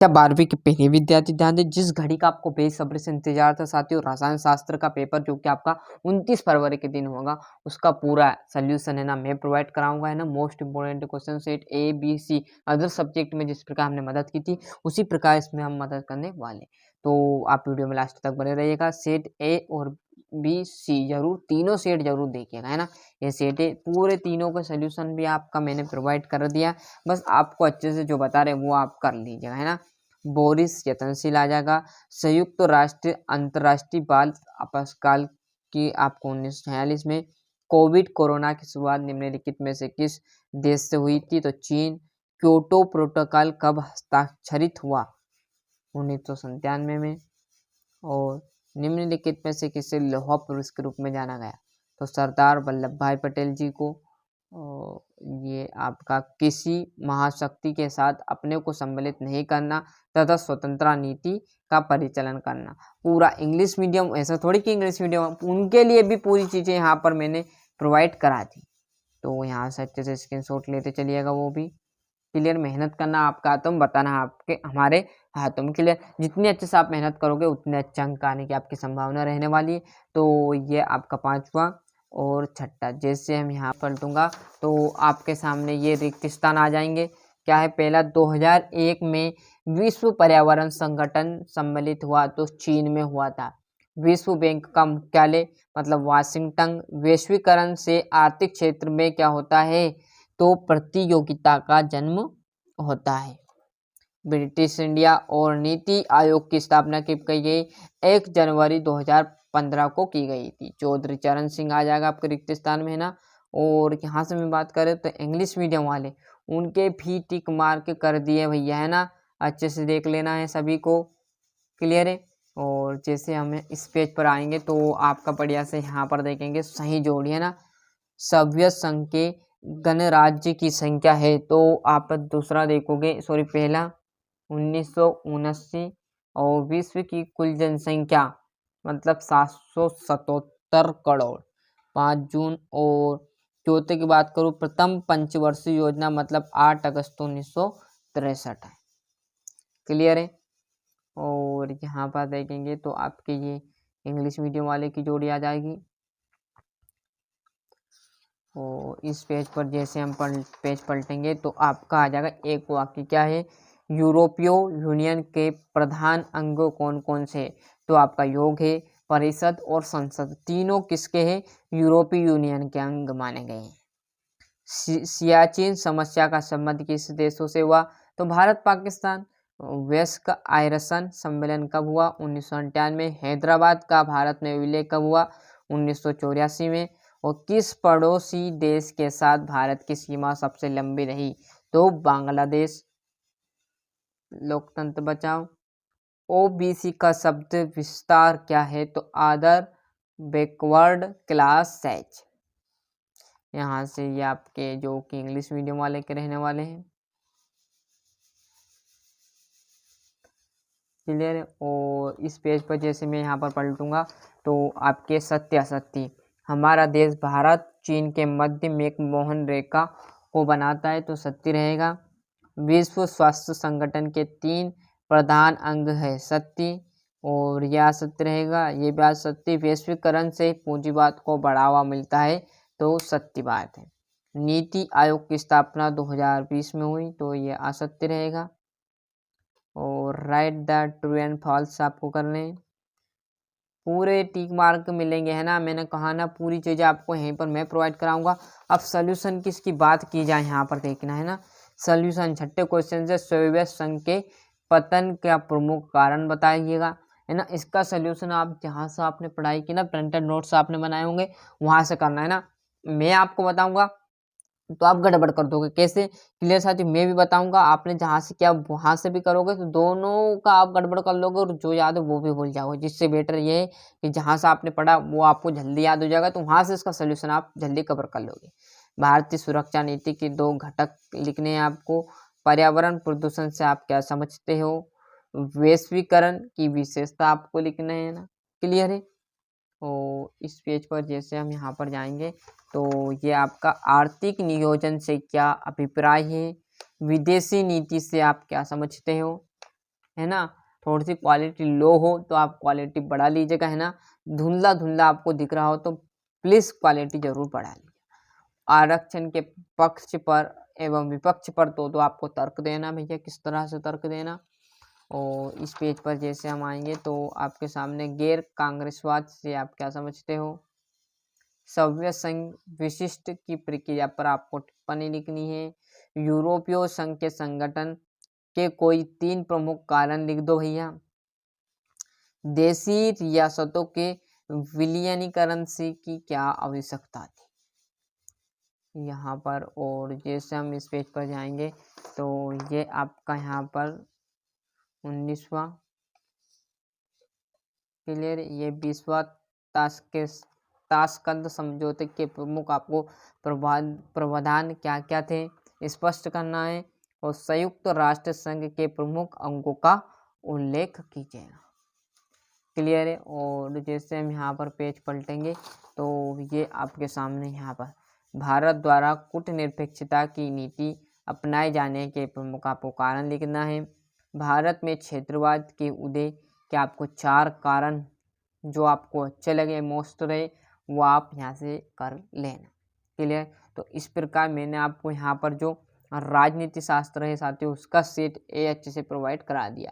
क्या 12वीं के पहले विद्यार्थी ध्यान दें, जिस घड़ी का आपको बेसब्री से इंतजार था साथियों, रसायन शास्त्र का पेपर जो कि आपका 29 फरवरी के दिन होगा, उसका पूरा सोल्यूशन है ना मैं प्रोवाइड कराऊंगा, है ना। Most important question set A B C other subject में जिस प्रकार हमने मदद की थी उसी प्रकार इसमें हम मदद करने वाले। तो आप वीडियो में लास्ट तक बने रहिएगा। सेट ए और बी सी जरूर, तीनों सेट जरूर देखिएगा, है ना। ये सेट है, पूरे तीनों का सोल्यूशन भी आपका मैंने प्रोवाइड कर दिया, बस आपको अच्छे से जो बता रहे वो आप कर लीजिएगा, है ना। बोरिस यत्नशील आ जाएगा। संयुक्त राष्ट्र अंतर्राष्ट्रीय बाल आपातकाल की आपको 1946 में कोविड कोरोना की शुरुआत निम्नलिखित में से किस देश से हुई थी, तो चीन। क्योटो प्रोटोकॉल कब हस्ताक्षरित हुआ, 1997 में। और निम्नलिखित में से किसे लौह पुरुष के रूप में जाना गया, तो सरदार वल्लभ भाई पटेल जी को। ये आपका किसी महाशक्ति के साथ अपने को सम्मिलित नहीं करना तथा स्वतंत्रता नीति का परिचालन करना। पूरा इंग्लिश मीडियम, ऐसा थोड़ी कि इंग्लिश मीडियम, उनके लिए भी पूरी चीज़ें यहाँ पर मैंने प्रोवाइड करा दी। तो यहाँ से अच्छे से स्क्रीनशॉट लेते चलिएगा, वो भी क्लियर। मेहनत करना आपका हाथों में, बताना आपके हमारे हाथों में। क्लियर, जितनी अच्छे से आप मेहनत करोगे उतने अच्छे अंक आने की आपकी संभावना रहने वाली है। तो ये आपका 5वां और 6ठा, जैसे हम यहाँ पलटूंगा तो आपके सामने ये रिक्त स्थान आ जाएंगे। क्या है, पहला 2001 में विश्व पर्यावरण संगठन सम्मिलित हुआ, तो चीन में हुआ था। विश्व बैंक का मुख्यालय मतलब वाशिंगटन। वैश्वीकरण से आर्थिक क्षेत्र में क्या होता है, तो प्रतियोगिता का जन्म होता है। ब्रिटिश इंडिया और नीति आयोग की स्थापना कब की गई, 1 जनवरी 2015 को की गई थी। चौधरी चरण सिंह आ जाएगा आपके रिक्त स्थान में, है ना। और यहाँ से मैं बात करें तो इंग्लिश मीडियम वाले, उनके भी टिक मार्क कर दिए भैया, है ना। अच्छे से देख लेना है सभी को, क्लियर है। और जैसे हम इस पेज पर आएंगे तो आपका बढ़िया से यहाँ पर देखेंगे सही जोड़ी, है ना। सभ्य संघ के गणराज्य की संख्या है, तो आप दूसरा देखोगे, सॉरी पहला 1979, और विश्व की कुल जनसंख्या मतलब 777 करोड़ 5 जून। और चौथे की बात करूँ, प्रथम पंचवर्षीय योजना मतलब 8 अगस्त 1963 है, क्लियर है। और यहाँ पर देखेंगे तो आपके ये इंग्लिश मीडियम वाले की जोड़ी आ जाएगी। और इस पेज पर जैसे हम पेज पलटेंगे तो आपका आ जाएगा एक वाक्य, क्या है, यूरोपीय यूनियन के प्रधान अंग कौन कौन से, तो आपका योग है, परिषद और संसद, तीनों किसके हैं, यूरोपीय यूनियन के अंग माने गए हैं। सियाचिन समस्या का संबंध किस देशों से हुआ, तो भारत पाकिस्तान। वेस्क आयरसन सम्मेलन कब हुआ, 1998 में। हैदराबाद का भारत में विलय कब हुआ, 1984 में। और किस पड़ोसी देश के साथ भारत की सीमा सबसे लंबी रही, तो बांग्लादेश। लोकतंत्र बचाओ। ओबीसी का शब्द विस्तार क्या है, तो अदर बैकवर्ड क्लास सेज। यहाँ से ये आपके जो कि इंग्लिश मीडियम वाले के रहने वाले हैं, क्लियर है। और इस पेज पर जैसे मैं यहाँ पर पलटूंगा तो आपके सत्य असत्य, हमारा देश भारत चीन के मध्य में एक मोहन रेखा को बनाता है, तो सत्य रहेगा। विश्व स्वास्थ्य संगठन के 3 प्रधान अंग है, सत्य। और यह असत्य रहेगा, ये भी असत्य। वैश्वीकरण से पूंजीवाद को बढ़ावा मिलता है, तो सत्य बात है। नीति आयोग की स्थापना 2020 में हुई, तो ये असत्य रहेगा। और write the true and false आपको करने हैं। पूरे टिक मार्क मिलेंगे, है ना। मैंने कहा ना पूरी चीज़ें आपको यहीं पर मैं प्रोवाइड कराऊंगा। अब सोल्यूशन किसकी बात की जाए, यहाँ पर देखना है ना। सोल्यूशन 6ठे क्वेश्चन से सोवियत संघ के पतन का प्रमुख कारण बताइएगा, है ना। इसका सोल्यूशन आप जहाँ से आपने पढ़ाई की ना, प्रिंटेड नोट्स आपने बनाए होंगे वहाँ से करना है ना। मैं आपको बताऊँगा तो आप गड़बड़ कर दोगे, कैसे, क्लियर साथी। मैं भी बताऊंगा, आपने जहाँ से किया वहां से भी करोगे तो दोनों का आप गड़बड़ कर लोगे और जो याद है वो भी भूल जाओगे। जिससे बेटर ये है कि जहाँ से आपने पढ़ा वो आपको जल्दी याद हो जाएगा, तो वहां से इसका सोल्यूशन आप जल्दी कवर कर लोगे। भारतीय सुरक्षा नीति के 2 घटक लिखने हैं आपको। पर्यावरण प्रदूषण से आप क्या समझते हो, वैश्वीकरण की विशेषता आपको लिखना है ना, क्लियर है। और इस पेज पर जैसे हम यहाँ पर जाएंगे तो ये आपका आर्थिक नियोजन से क्या अभिप्राय है, विदेशी नीति से आप क्या समझते हो, है ना, थोड़ी सी क्वालिटी लो हो तो आप क्वालिटी बढ़ा लीजिएगा, है ना। धुंधला धुंधला आपको दिख रहा हो तो प्लीज़ क्वालिटी ज़रूर बढ़ा लीजिए। आरक्षण के पक्ष पर एवं विपक्ष पर तो आपको तर्क देना भैया, किस तरह से तर्क देना। और इस पेज पर जैसे हम आएंगे तो आपके सामने गैर कांग्रेसवाद से आप क्या समझते हो। सभ्य संघ विशिष्ट की प्रक्रिया पर आपको टिप्पणी लिखनी है। यूरोपीय संघ के संगठन के कोई 3 प्रमुख कारण लिख दो भैया। देशी रियासतों के विलीनीकरण से की क्या आवश्यकता थी यहाँ पर। और जैसे हम इस पेज पर जाएंगे तो ये आपका यहाँ पर 19वां क्लियर, ये 20वां ताशकंद समझौते के प्रमुख आपको प्रावधान क्या क्या थे स्पष्ट करना है। और संयुक्त राष्ट्र संघ के प्रमुख अंगों का उल्लेख कीजिएगा। क्लियर है। और जैसे हम यहाँ पर पेज पलटेंगे तो ये आपके सामने यहाँ पर भारत द्वारा कूटनिरपेक्षता की नीति अपनाए जाने के प्रमुख आपको कारण लिखना है। भारत में क्षेत्रवाद के उदय के आपको 4 कारण जो आपको अच्छे लगे, मोस्ट रहे, वो आप यहाँ से कर लेना। क्लियर। तो इस प्रकार मैंने आपको यहाँ पर जो राजनीति शास्त्र है साथियों उसका सेट ए अच्छे से प्रोवाइड करा दिया।